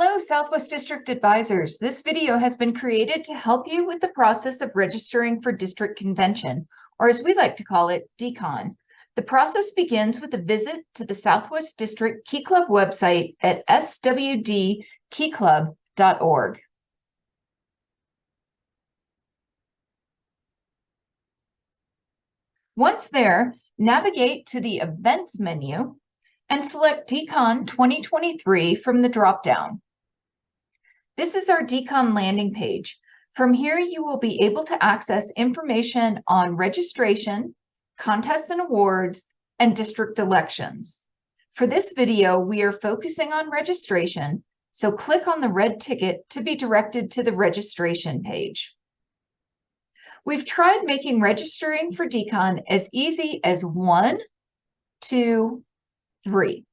Hello, Southwest District Advisors. This video has been created to help you with the process of registering for District Convention, or as we like to call it, DCON. The process begins with a visit to the Southwest District Key Club website at swdkeyclub.org. Once there, navigate to the Events menu and select DCON 2023 from the drop-down. This is our DCON landing page. From here, you will be able to access information on registration, contests and awards, and district elections. For this video, we are focusing on registration, so click on the red ticket to be directed to the registration page. We've tried making registering for DCON as easy as 1, 2, 3.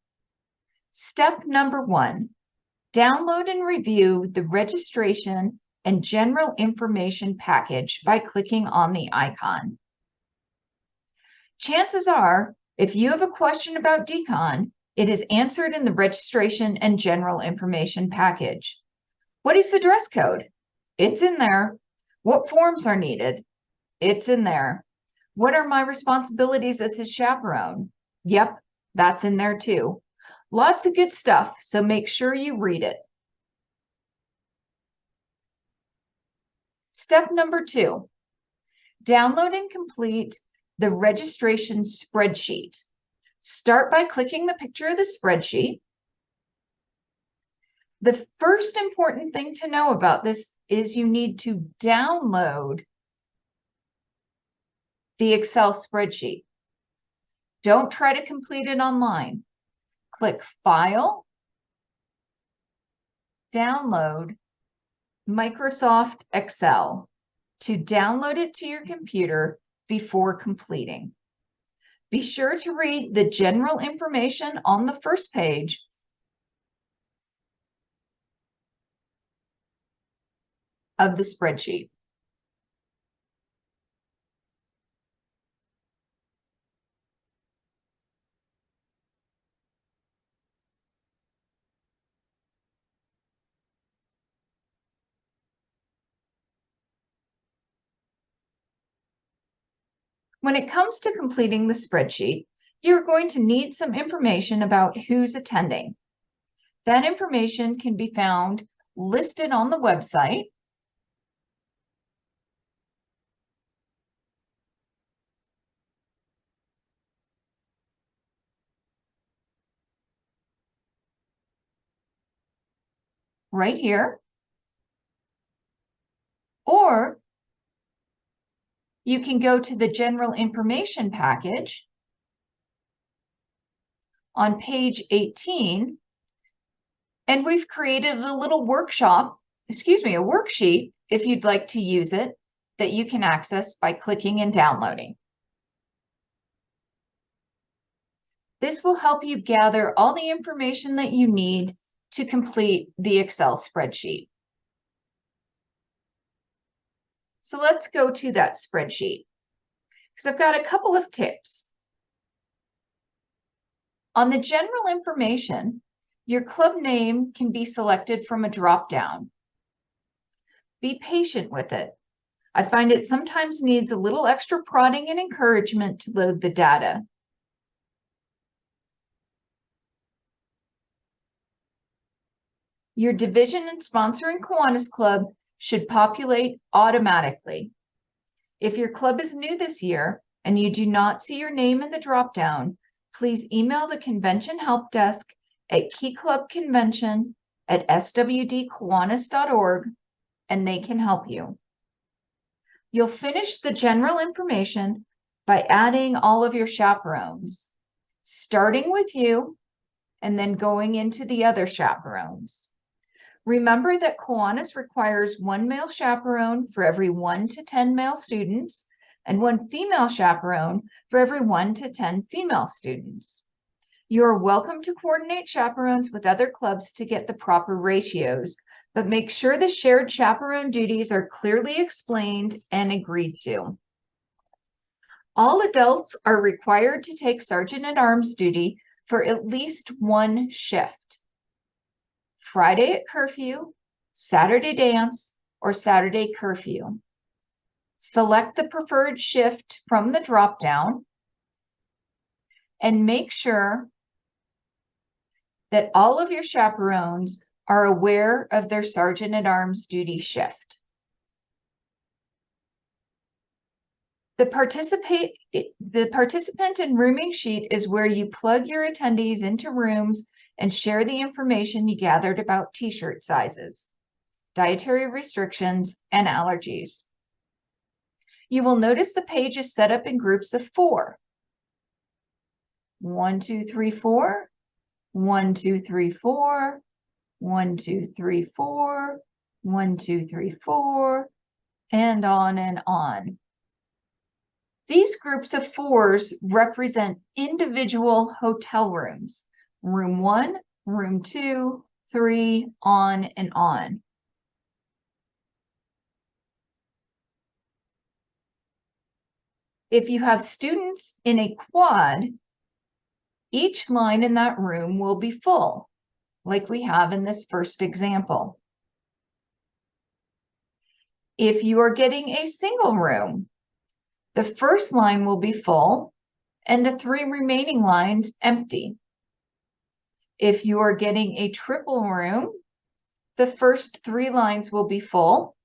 Step number 1, download and review the registration and general information package by clicking on the icon. Chances are, if you have a question about DCON, it is answered in the registration and general information package. What is the dress code? It's in there. What forms are needed? It's in there. What are my responsibilities as his chaperone? Yep, that's in there too. Lots of good stuff, so make sure you read it. Step number 2, download and complete the registration spreadsheet. Start by clicking the picture of the spreadsheet. The first important thing to know about this is you need to download the Excel spreadsheet. Don't try to complete it online. Click File, Download, Microsoft Excel to download it to your computer before completing. Be sure to read the general information on the first page of the spreadsheet. When it comes to completing the spreadsheet, you're going to need some information about who's attending. That information can be found listed on the website. Right here. Or you can go to the general information package on page 18, and we've created a little workshop, a worksheet, if you'd like to use it, that you can access by clicking and downloading. This will help you gather all the information that you need to complete the Excel spreadsheet. So let's go to that spreadsheet, because I've got a couple of tips. On the general information, your club name can be selected from a drop-down. Be patient with it. I find it sometimes needs a little extra prodding and encouragement to load the data. Your division and sponsoring Kiwanis Club should populate automatically. If your club is new this year and you do not see your name in the drop-down, please email the convention help desk at keyclubconvention@swdkiwanis.org and they can help you. You'll finish the general information by adding all of your chaperones, starting with you and then going into the other chaperones. Remember that Kiwanis requires 1 male chaperone for every 1 to 10 male students and 1 female chaperone for every 1 to 10 female students. You are welcome to coordinate chaperones with other clubs to get the proper ratios, but make sure the shared chaperone duties are clearly explained and agreed to. All adults are required to take sergeant-at-arms duty for at least 1 shift. Friday at curfew, Saturday dance, or Saturday curfew. Select the preferred shift from the drop-down and make sure that all of your chaperones are aware of their sergeant-at-arms duty shift. The participant and rooming sheet is where you plug your attendees into rooms and share the information you gathered about t-shirt sizes, dietary restrictions, and allergies. You will notice the page is set up in groups of 4. 1, 2, 3, 4. 1, 2, 3, 4. 1, 2, 3, 4. 1, 2, 3, 4. And on and on. These groups of 4s represent individual hotel rooms. Room 1, room 2, 3, on and on. If you have students in a quad, each line in that room will be full, like we have in this first example. If you are getting a single room, the first line will be full and the 3 remaining lines empty. If you are getting a triple room, the first 3 lines will be full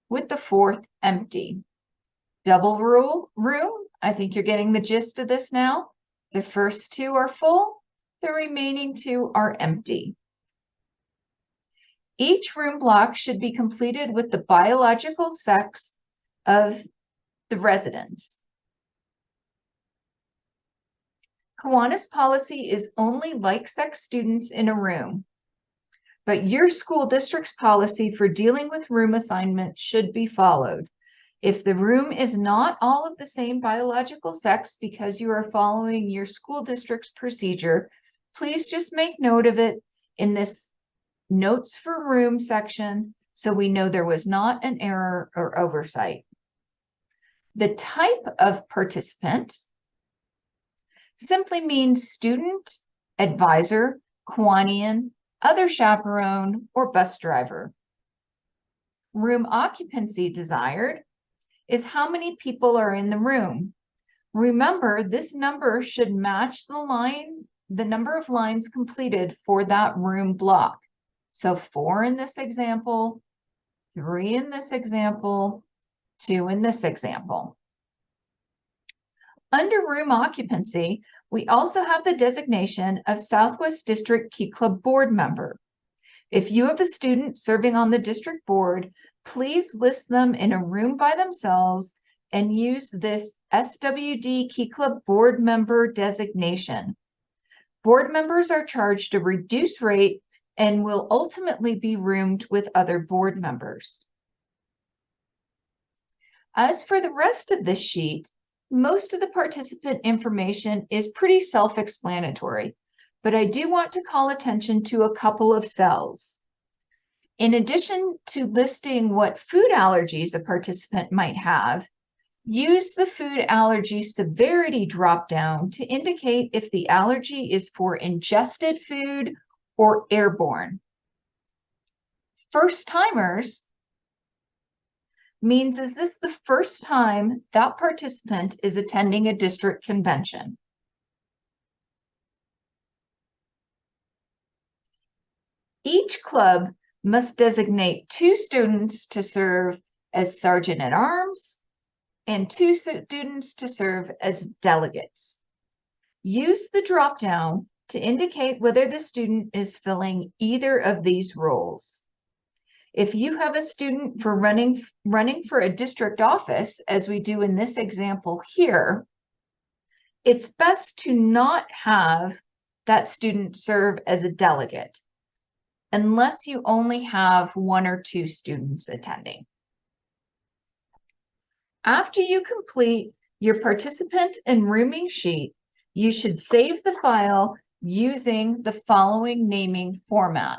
with the 4th empty. Double room, I think you're getting the gist of this now. The first 2 are full, the remaining 2 are empty. Each room block should be completed with the biological sex of the residents. Kiwanis policy is only like-sex students in a room, but your school district's policy for dealing with room assignment should be followed. If the room is not all of the same biological sex because you are following your school district's procedure, please just make note of it in this notes for room section so we know there was not an error or oversight. The type of participant simply means student, advisor, Kiwanian, other chaperone, or bus driver. Room occupancy desired is how many people are in the room. Remember, this number should match the number of lines completed for that room block. So 4 in this example, 3 in this example, 2 in this example. Under room occupancy, we also have the designation of Southwest District Key Club board member. If you have a student serving on the district board, please list them in a room by themselves and use this SWD Key Club board member designation. Board members are charged a reduced rate and will ultimately be roomed with other board members. As for the rest of this sheet, most of the participant information is pretty self-explanatory, but I do want to call attention to a couple of cells. In addition to listing what food allergies a participant might have, use the food allergy severity dropdown to indicate if the allergy is for ingested food or airborne. First-timers means, is this the first time that participant is attending a district convention? Each club must designate 2 students to serve as sergeant-at-arms and 2 students to serve as delegates. Use the drop-down to indicate whether the student is filling either of these roles. If you have a student for running for a district office, as we do in this example here, it's best to not have that student serve as a delegate, unless you only have 1 or 2 students attending. After you complete your participant and rooming sheet, you should save the file using the following naming format.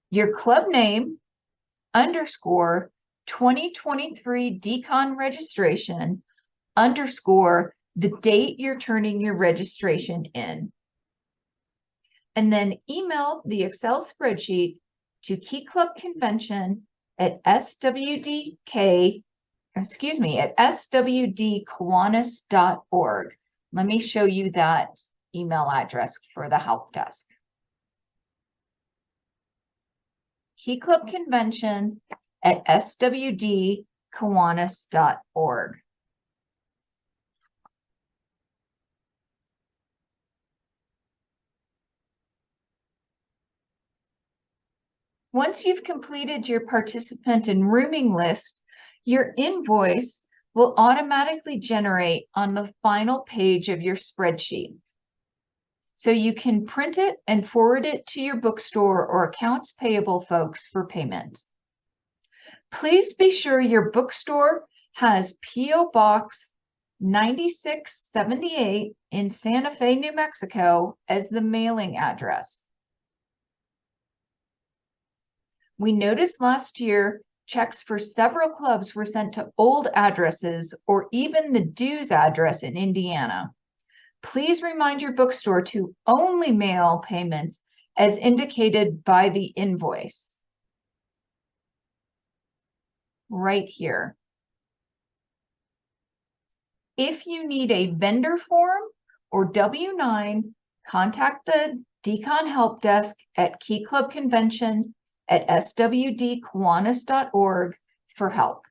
Your club name _ 2023 decon registration _ the date you're turning your registration in, and then email the Excel spreadsheet to Key Club Convention at swdkiwanis.org. Let me show you that email address for the help desk. Key Club Convention at swdkiwanis.org. Once you've completed your participant and rooming list, your invoice will automatically generate on the final page of your spreadsheet. So you can print it and forward it to your bookstore or accounts payable folks for payment. Please be sure your bookstore has P.O. Box 9678 in Santa Fe, New Mexico as the mailing address. We noticed last year checks for several clubs were sent to old addresses or even the dues address in Indiana. Please remind your bookstore to only mail payments as indicated by the invoice. Right here. If you need a vendor form or W-9, contact the Decon Help Desk at Key Club Convention at swdkiwanis.org for help.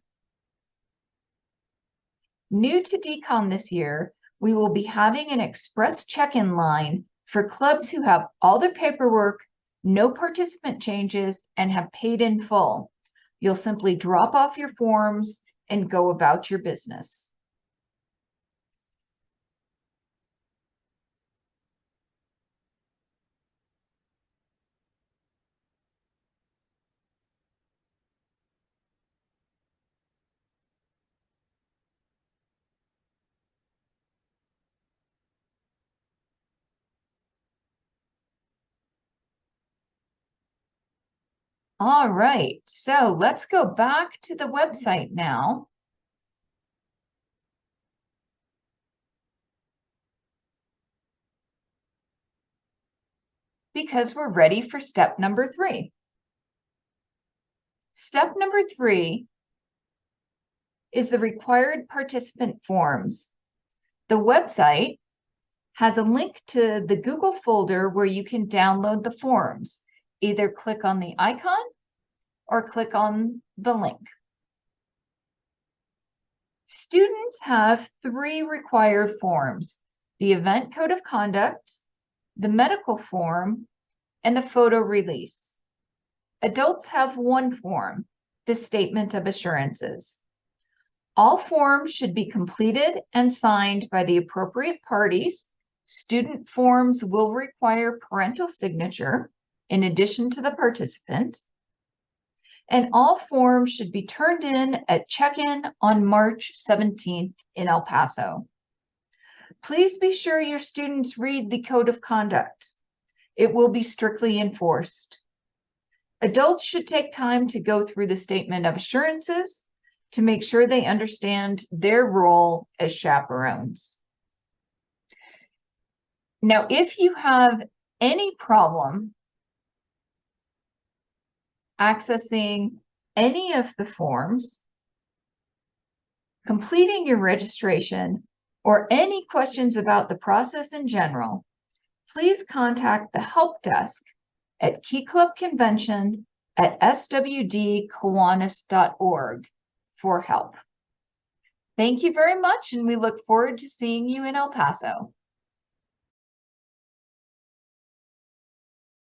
New to Decon this year, we will be having an express check-in line for clubs who have all their paperwork, no participant changes, and have paid in full. You'll simply drop off your forms and go about your business. All right, so let's go back to the website now. Because we're ready for step number 3. Step number 3 is the required participant forms. The website has a link to the Google folder where you can download the forms. Either click on the icon or click on the link. Students have 3 required forms: the event code of conduct, the medical form, and the photo release. Adults have 1 form, the statement of assurances. All forms should be completed and signed by the appropriate parties. Student forms will require parental signature in addition to the participant. And all forms should be turned in at check-in on March 17th in El Paso. Please be sure your students read the code of conduct. It will be strictly enforced. Adults should take time to go through the statement of assurances to make sure they understand their role as chaperones. Now, if you have any problem accessing any of the forms, completing your registration, or any questions about the process in general, please contact the help desk at Key Club Convention at swdkiwanis.org for help. Thank you very much, and we look forward to seeing you in El Paso.